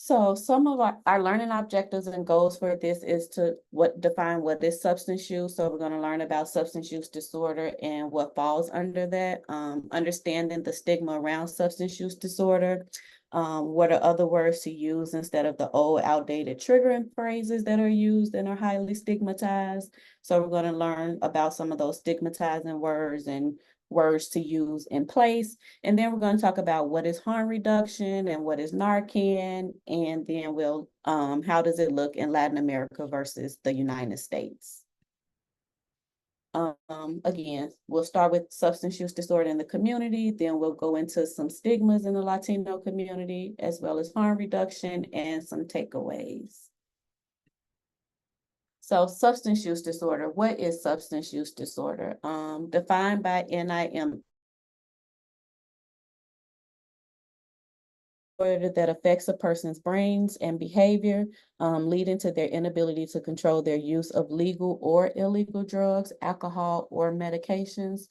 So some of our learning objectives and goals for this is to define what is substance use. So we're going to learn about substance use disorder and what falls under that, understanding the stigma around substance use disorder. What are other words to use instead of the old outdated triggering phrases that are used and are highly stigmatized. So we're going to learn about some of those stigmatizing words and words to use in place. And then we're going to talk about what is harm reduction and what is Narcan. And then how does it look in Latin America versus the United States? Again, we'll start with substance use disorder in the community, then we'll go into some stigmas in the Latino community, as well as harm reduction and some takeaways. So substance use disorder, what is substance use disorder? Defined by NIM that affects a person's brains and behavior, leading to their inability to control their use of legal or illegal drugs, alcohol, or medications.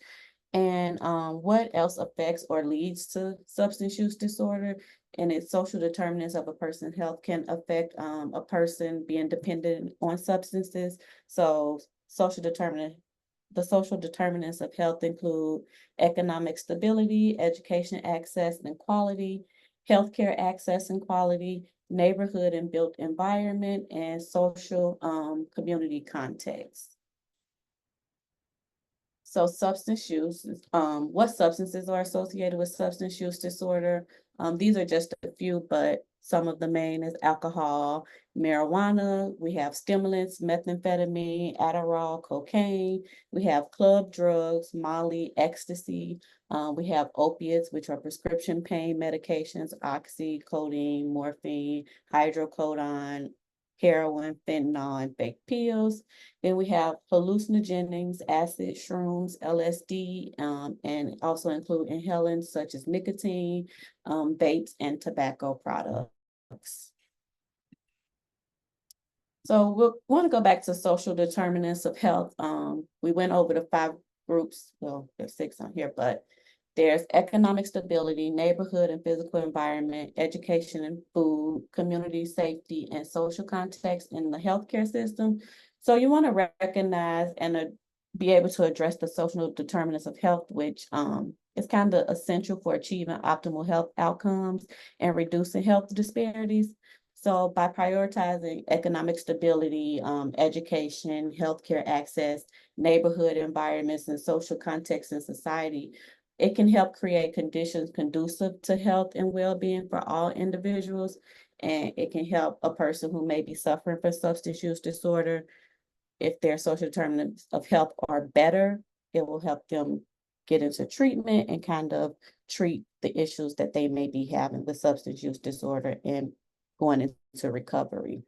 And what else affects or leads to substance use disorder? And its social determinants of a person's health can affect a person being dependent on substances. So the social determinants of health include economic stability, education access and quality, healthcare access and quality, neighborhood and built environment, and social community context. So substance use, what substances are associated with substance use disorder? These are just a few, but some of the main is alcohol, marijuana, we have stimulants, methamphetamine, Adderall, cocaine, we have club drugs, Molly, ecstasy, we have opiates, which are prescription pain medications, oxy, codeine, morphine, hydrocodone, heroin, fentanyl, and fake pills. Then we have hallucinogens, acid, shrooms, LSD, and also include inhalants such as nicotine, vapes, and tobacco products. So we'll want to go back to social determinants of health. We went over the 5 groups. Well, there's 6 on here, but there's economic stability, neighborhood and physical environment, education and food, community safety, and social context in the healthcare system. So you want to recognize and be able to address the social determinants of health, which is kind of essential for achieving optimal health outcomes and reducing health disparities. So by prioritizing economic stability, education, healthcare access, neighborhood environments, and social context in society, it can help create conditions conducive to health and well-being for all individuals. And it can help a person who may be suffering from substance use disorder, if their social determinants of health are better, it will help them get into treatment and kind of treat the issues that they may be having with substance use disorder and going into recovery.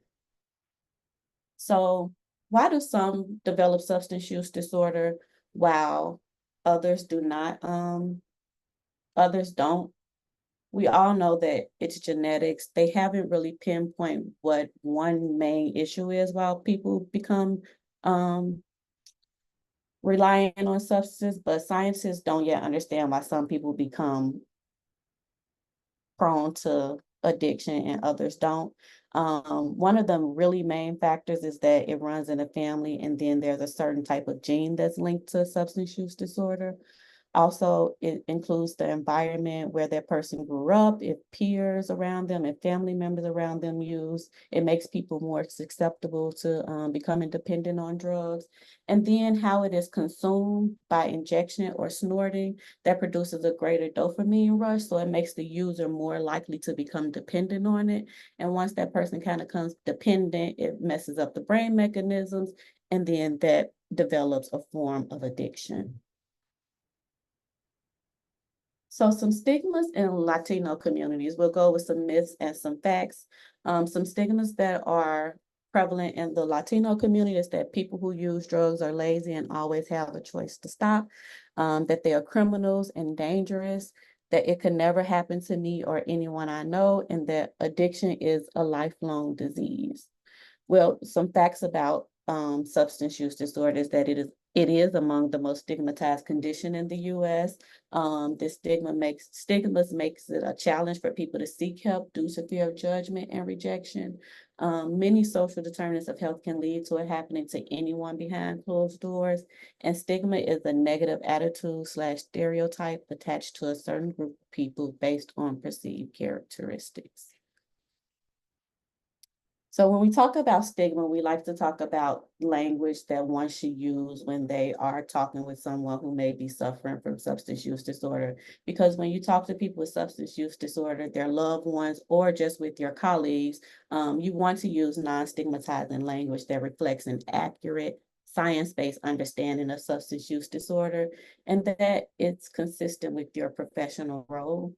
So why do some develop substance use disorder while others do not? Others don't. We all know that it's genetics. They haven't really pinpoint what one main issue is while people become relying on substances, but scientists don't yet understand why some people become prone to addiction and others don't. One of the really main factors is that it runs in a family, and then there's a certain type of gene that's linked to substance use disorder. Also, it includes the environment where that person grew up, if peers around them, if family members around them use, it makes people more susceptible to becoming dependent on drugs. And then how it is consumed by injection or snorting, that produces a greater dopamine rush. So it makes the user more likely to become dependent on it. And once that person kind of becomes dependent, it messes up the brain mechanisms, and then that develops a form of addiction. So some stigmas in Latino communities. We'll go with some myths and some facts. Some stigmas that are prevalent in the Latino community is that people who use drugs are lazy and always have a choice to stop, that they are criminals and dangerous, that it could never happen to me or anyone I know, and that addiction is a lifelong disease. Well, some facts about substance use disorder is that it is It is among the most stigmatized condition in the US. This stigmas makes it a challenge for people to seek help due to fear of judgment and rejection. Many social determinants of health can lead to it happening to anyone behind closed doors. And stigma is a negative attitude slash stereotype attached to a certain group of people based on perceived characteristics. So when we talk about stigma, we like to talk about language that one should use when they are talking with someone who may be suffering from substance use disorder. Because when you talk to people with substance use disorder, their loved ones, or just with your colleagues, you want to use non-stigmatizing language that reflects an accurate science-based understanding of substance use disorder, and that it's consistent with your professional role.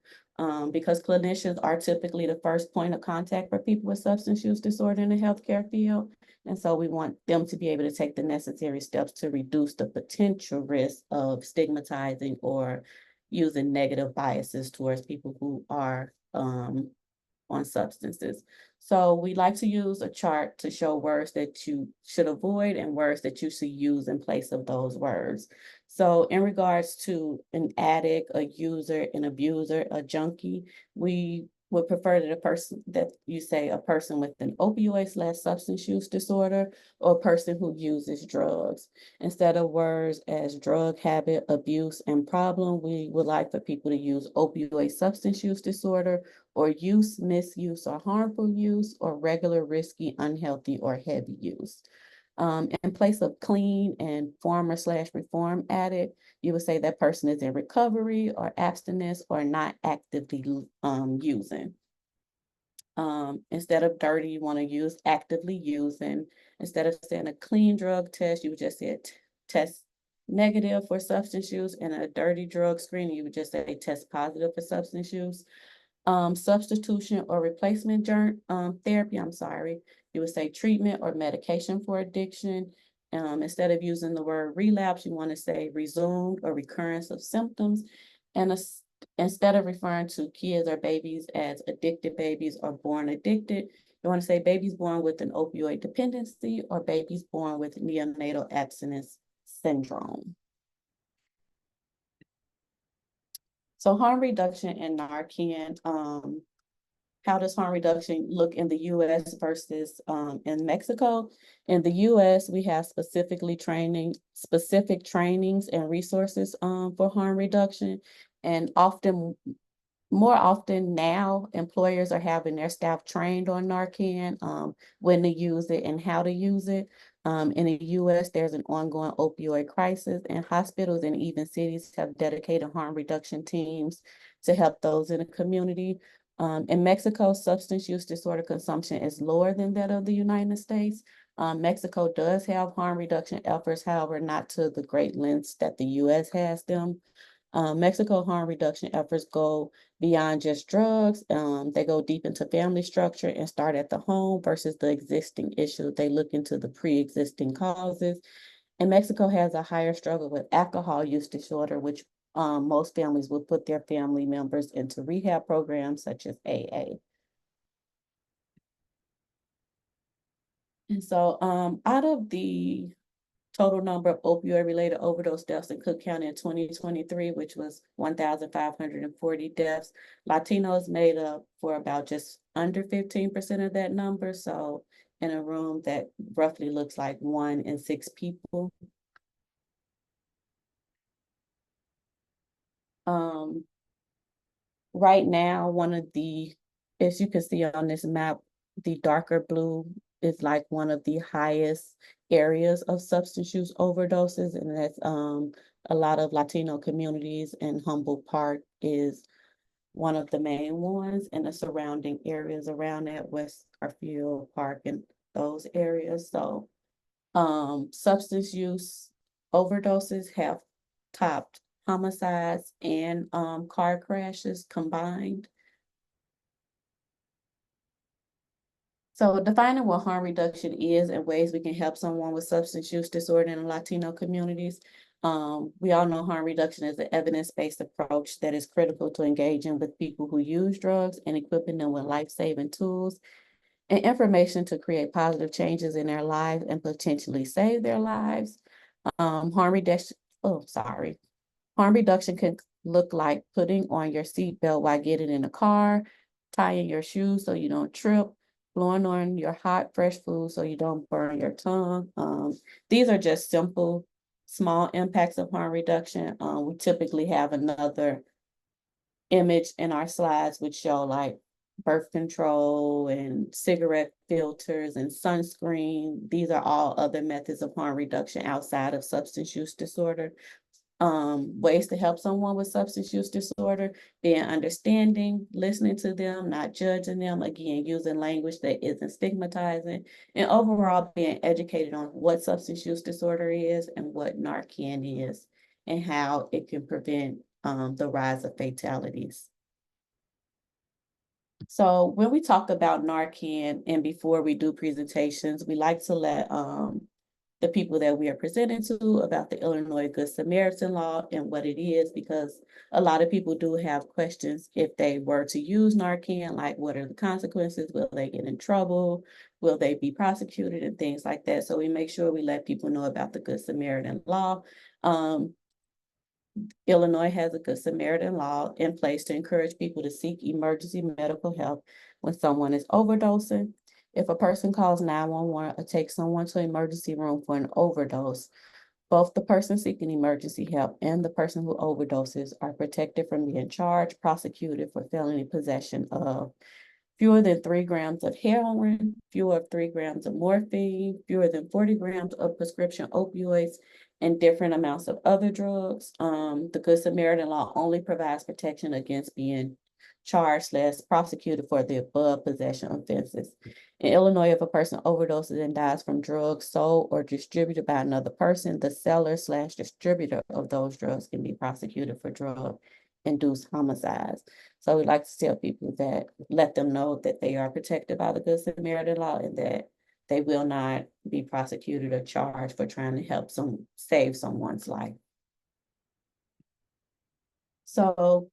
Because clinicians are typically the first point of contact for people with substance use disorder in the healthcare field. And so we want them to be able to take the necessary steps to reduce the potential risk of stigmatizing or using negative biases towards people who are on substances. So we like to use a chart to show words that you should avoid and words that you should use in place of those words. So in regards to an addict, a user, an abuser, a junkie, we would prefer that you say a person with an opioid slash substance use disorder, or a person who uses drugs. Instead of words as drug habit, abuse, and problem, we would like for people to use opioid substance use disorder, or use, misuse, or harmful use, or regular, risky, unhealthy, or heavy use. In place of clean and former slash reform addict, you would say that person is in recovery or abstinence or not actively using. Instead of dirty, you want to use actively using. Instead of saying a clean drug test, you would just say test negative for substance use, and a dirty drug screening, you would just say test positive for substance use. Substitution or replacement therapy, you would say treatment or medication for addiction. Instead of using the word relapse, you want to say resumed or recurrence of symptoms. And instead of referring to kids or babies as addicted babies or born addicted, you want to say babies born with an opioid dependency or babies born with neonatal abstinence syndrome. So harm reduction in Narcan, how does harm reduction look in the US versus in Mexico? In the US, we have specific trainings and resources for harm reduction. And more often now, employers are having their staff trained on Narcan, when to use it and how to use it. In the US, there's an ongoing opioid crisis, and hospitals and even cities have dedicated harm reduction teams to help those in the community. In Mexico, substance use disorder consumption is lower than that of the United States. Mexico does have harm reduction efforts, however, not to the great lengths that the US has them. Mexico harm reduction efforts go beyond just drugs. They go deep into family structure and start at the home versus the existing issue. They look into the pre-existing causes. And Mexico has a higher struggle with alcohol use disorder, which most families will put their family members into rehab programs such as AA. And so out of the total number of opioid-related overdose deaths in Cook County in 2023, which was 1,540 deaths, Latinos made up for about just under 15% of that number. So in a room that roughly looks like 1 in 6 people. Right now, as you can see on this map, the darker blue is like one of the highest areas of substance use overdoses, and that's a lot of Latino communities, and Humboldt Park is one of the main ones, and the surrounding areas around that, West Garfield Park and those areas. So substance use overdoses have topped homicides and car crashes combined. So defining what harm reduction is and ways we can help someone with substance use disorder in Latino communities. We all know harm reduction is an evidence-based approach that is critical to engaging with people who use drugs and equipping them with life-saving tools and information to create positive changes in their lives and potentially save their lives. Harm reduction, oh, sorry. Harm reduction can look like putting on your seatbelt while getting in the car, tying your shoes so you don't trip, blowing on your hot, fresh food so you don't burn your tongue. These are just simple, small impacts of harm reduction. We typically have another image in our slides which show like birth control and cigarette filters and sunscreen. These are all other methods of harm reduction outside of substance use disorder. Ways to help someone with substance use disorder, being understanding, listening to them, not judging them, again, using language that isn't stigmatizing, and overall being educated on what substance use disorder is and what Narcan is and how it can prevent the rise of fatalities. So when we talk about Narcan and before we do presentations, we like to let the people that we are presenting to about the Illinois Good Samaritan Law and what it is, because a lot of people do have questions if they were to use Narcan, like what are the consequences? Will they get in trouble? Will they be prosecuted and things like that? So we make sure we let people know about the Good Samaritan Law. Illinois has a Good Samaritan law in place to encourage people to seek emergency medical help when someone is overdosing. If a person calls 911 or takes someone to emergency room for an overdose, both the person seeking emergency help and the person who overdoses are protected from being charged, prosecuted for felony possession of fewer than 3 grams of heroin, fewer of 3 grams of morphine, fewer than 40 grams of prescription opioids, and different amounts of other drugs. The Good Samaritan law only provides protection against being charged less prosecuted for the above possession offenses. In Illinois, if a person overdoses and dies from drugs sold or distributed by another person, the seller/distributor of those drugs can be prosecuted for drug-induced homicides. So we like to tell people that, let them know that they are protected by the Good Samaritan law and that they will not be prosecuted or charged for trying to help save someone's life. So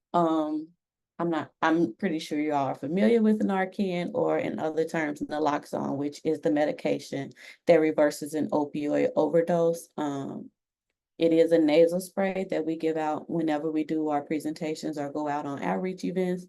I'm pretty sure you all are familiar with Narcan, or in other terms, naloxone, which is the medication that reverses an opioid overdose. It is a nasal spray that we give out whenever we do our presentations or go out on outreach events.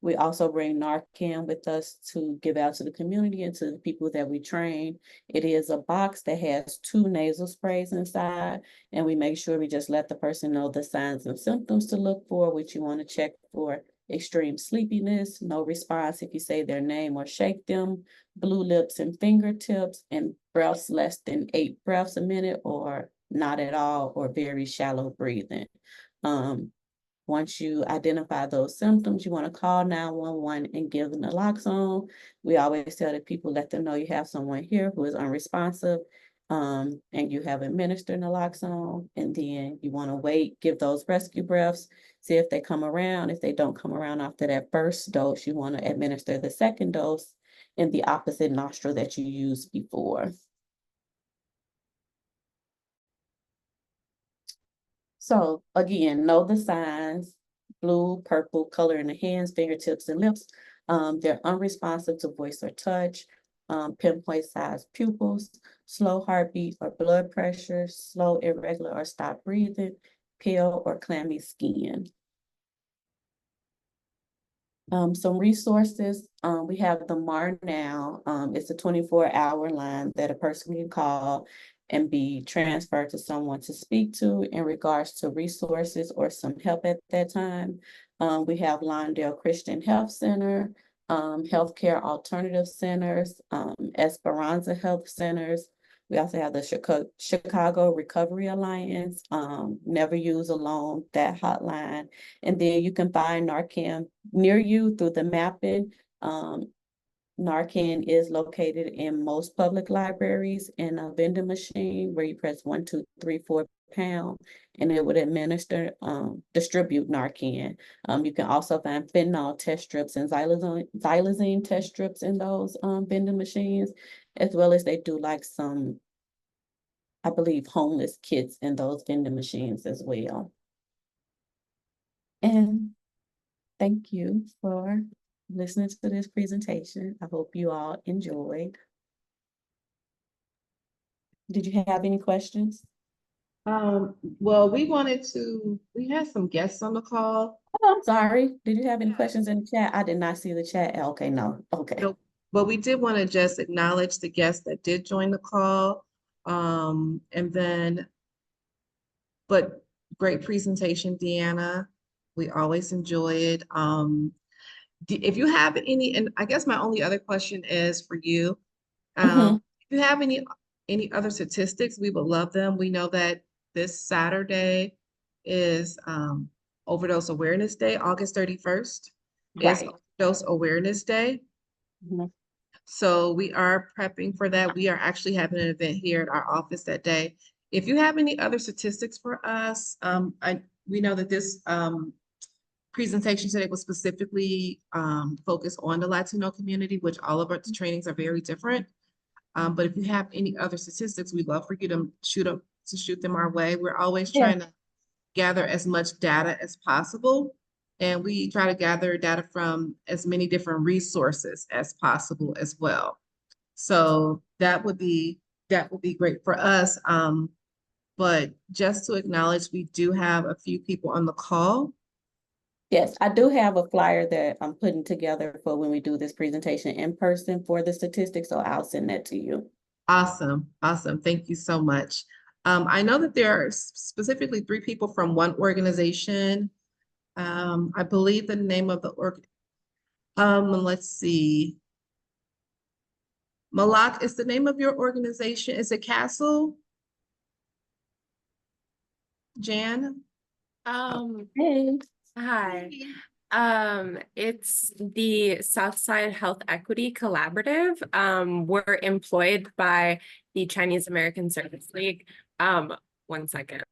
We also bring Narcan with us to give out to the community and to the people that we train. It is a box that has 2 nasal sprays inside, and we make sure we just let the person know the signs and symptoms to look for, which you want to check for extreme sleepiness, no response if you say their name or shake them, blue lips and fingertips, and breaths less than 8 breaths a minute, or not at all, or very shallow breathing. Once you identify those symptoms, you want to call 911 and give them naloxone. We always tell the people, let them know you have someone here who is unresponsive, and you have administered naloxone, and then you want to wait, give those rescue breaths, see if they come around. If they don't come around after that first dose, you want to administer the second dose in the opposite nostril that you used before. So again, know the signs: blue, purple, color in the hands, fingertips, and lips. They're unresponsive to voice or touch, pinpoint sized pupils, slow heartbeat or blood pressure, slow, irregular, or stop breathing, pale or clammy skin. Some resources, we have the MAR Now. It's a 24-hour line that a person can call and be transferred to someone to speak to in regards to resources or some help at that time. We have Lawndale Christian Health Center, Healthcare Alternative Centers, Esperanza Health Centers. We also have the Chicago Recovery Alliance, Never Use Alone, that hotline. And then you can find Narcan near you through the mapping. Narcan is located in most public libraries in a vending machine where you press 1, 2, 3, 4 pound, and it would distribute Narcan. You can also find fentanyl test strips and xylazine test strips in those vending machines, as well as they do like some, I believe, homeless kits in those vending machines as well. And thank you for listening to this presentation. I hope you all enjoyed. Did you have any questions? Well, we had some guests on the call. Oh, I'm sorry. Did you have any questions in the chat? I did not see the chat. Okay, no. Okay. No, but we did want to just acknowledge the guests that did join the call. And then, but great presentation, Deanna. We always enjoy it. If you have any, and I guess my only other question is for you. Hmm. If you have any other statistics, we would love them. We know that this Saturday is Overdose Awareness Day. August 31st is Right. Overdose Awareness Day. Mhm. So we are prepping for that. We are actually having an event here at our office that day. If you have any other statistics for us, we know that this presentation today was specifically focused on the Latino community, which all of our trainings are very different. But if you have any other statistics, we'd love for you to shoot them our way. We're always Yeah. trying to gather as much data as possible. And we try to gather data from as many different resources as possible as well. So that would be great for us. But just to acknowledge, we do have a few people on the call. Yes, I do have a flyer that I'm putting together for when we do this presentation in person for the statistics, so I'll send that to you. Awesome, awesome. Thank you so much. I know that there are specifically three people from one organization. I believe the name of the let's see. Malak is the name of your organization. Is it Castle? Jan? Um, Hey. Hi. Okay. It's the Southside Health Equity Collaborative. We're employed by the Chinese American Service League. One second.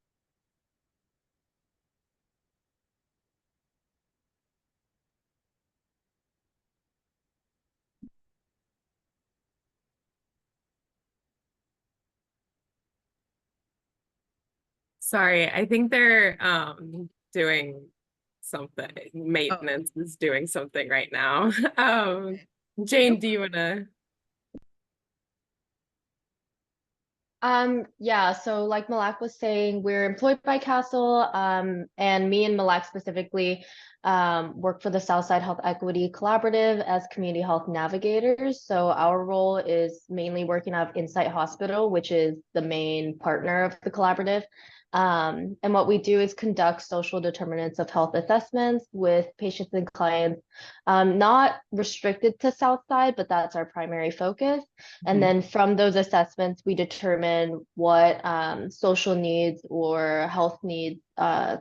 Sorry, I think they're doing something. Oh, Maintenance is doing something right now. Jane, nope. do you wanna? Yeah, so like Malak was saying, we're employed by Castle, and me and Malak specifically work for the Southside Health Equity Collaborative as community health navigators. So our role is mainly working out of Insight Hospital, which is the main partner of the collaborative. And what we do is conduct social determinants of health assessments with patients and clients, not restricted to Southside, but that's our primary focus. And Mhm. then from those assessments, we determine what social needs or health needs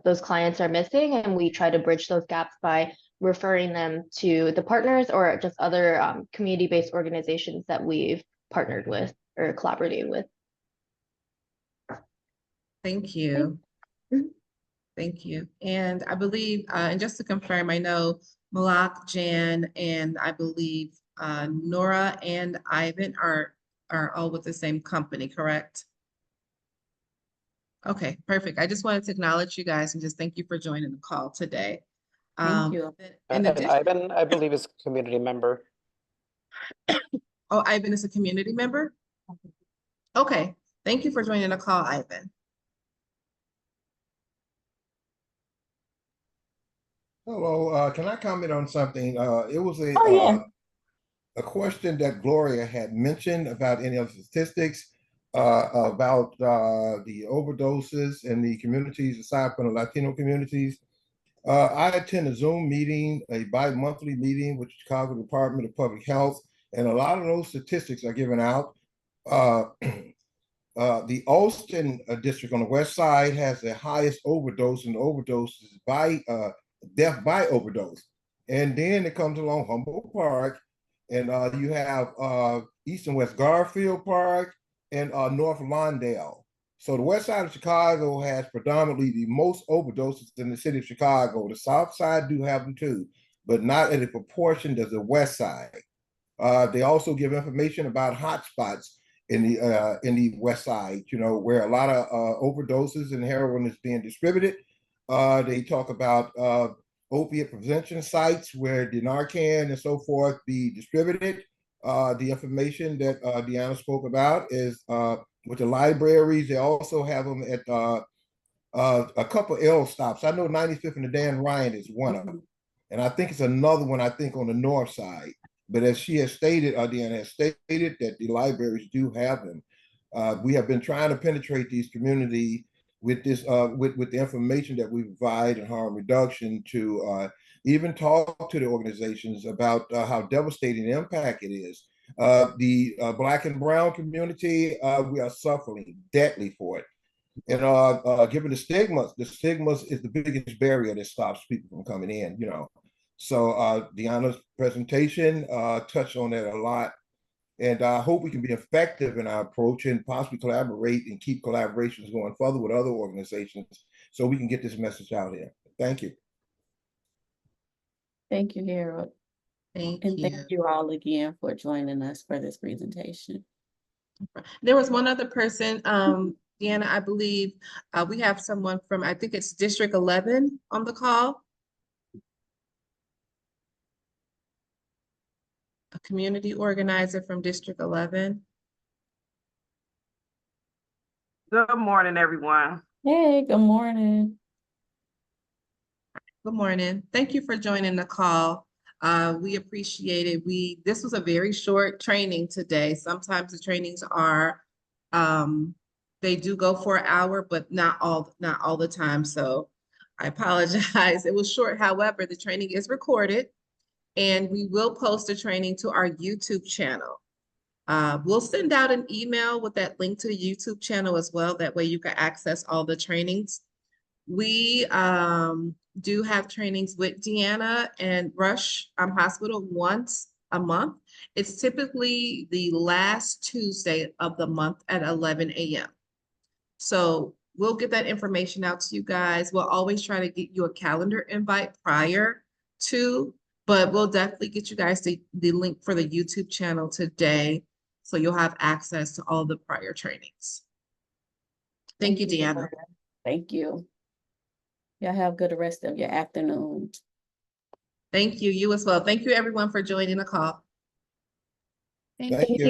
those clients are missing. And we try to bridge those gaps by referring them to the partners or just other community-based organizations that we've partnered with or collaborated with. Thank you. Thank you. And I believe, and just to confirm, I know Malak, Jan, and I believe Nora and Ivan are all with the same company, correct? Okay, perfect. I just wanted to acknowledge you guys and just thank you for joining the call today. Thank you. In And addition, Ivan, I believe, is a community member. oh, Ivan is a community member? Okay, thank you for joining the call, Ivan. Hello, can I comment on something? It was Oh, yeah. a question that Gloria had mentioned about any of the statistics about the overdoses in the communities aside from the Latino communities. I attend a Zoom meeting, a bi-monthly meeting with the Chicago Department of Public Health, and a lot of those statistics are given out. Uh, the Austin district on the west side has the highest overdose and overdoses by death by overdose. And then it comes along Humboldt Park, and you have East and West Garfield Park and North Lawndale. So the west side of Chicago has predominantly the most overdoses in the city of Chicago. The south side do have them too, but not at a proportion as the west side. They also give information about hotspots in the West Side, you know, where a lot of overdoses and heroin is being distributed. They talk about opiate prevention sites where the Narcan and so forth be distributed. The information that Deanna spoke about is with the libraries. They also have them at a couple L stops. I know 95th and the Dan Ryan is one of them. And I think it's another one, I think, on the north side. But as she has stated, Deanna has stated that the libraries do have them. We have been trying to penetrate these communities with this, with the information that we provide and harm reduction to even talk to the organizations about how devastating the impact it is. The Black and Brown community, we are suffering deadly for it. And given the stigmas is the biggest barrier that stops people from coming in, you know. So Deanna's presentation touched on that a lot. And I hope we can be effective in our approach and possibly collaborate and keep collaborations going further with other organizations so we can get this message out here. Thank you. Thank you, Harold. Thank And you. thank you all again for joining us for this presentation. There was one other person, Deanna, I believe we have someone from, I think it's District 11 on the call. A community organizer from District 11. Good morning, everyone. Hey, good morning. Good morning. Thank you for joining the call. We appreciate it. This was a very short training today. Sometimes the trainings are, they do go for an hour, but not all the time. So I apologize. It was short. However, the training is recorded and we will post the training to our YouTube channel. We'll send out an email with that link to the YouTube channel as well. That way you can access all the trainings. We do have trainings with Deanna and Rush Hospital once a month. It's typically the last Tuesday of the month at 11 a.m. So we'll get that information out to you guys. We'll always try to get you a calendar invite prior to, but we'll definitely get you guys the link for the YouTube channel today. So you'll have access to all the prior trainings. Thank you, Deanna. Thank you. Y'all have a good rest of your afternoon. Thank you. You as well. Thank you, everyone, for joining the call. Thank you.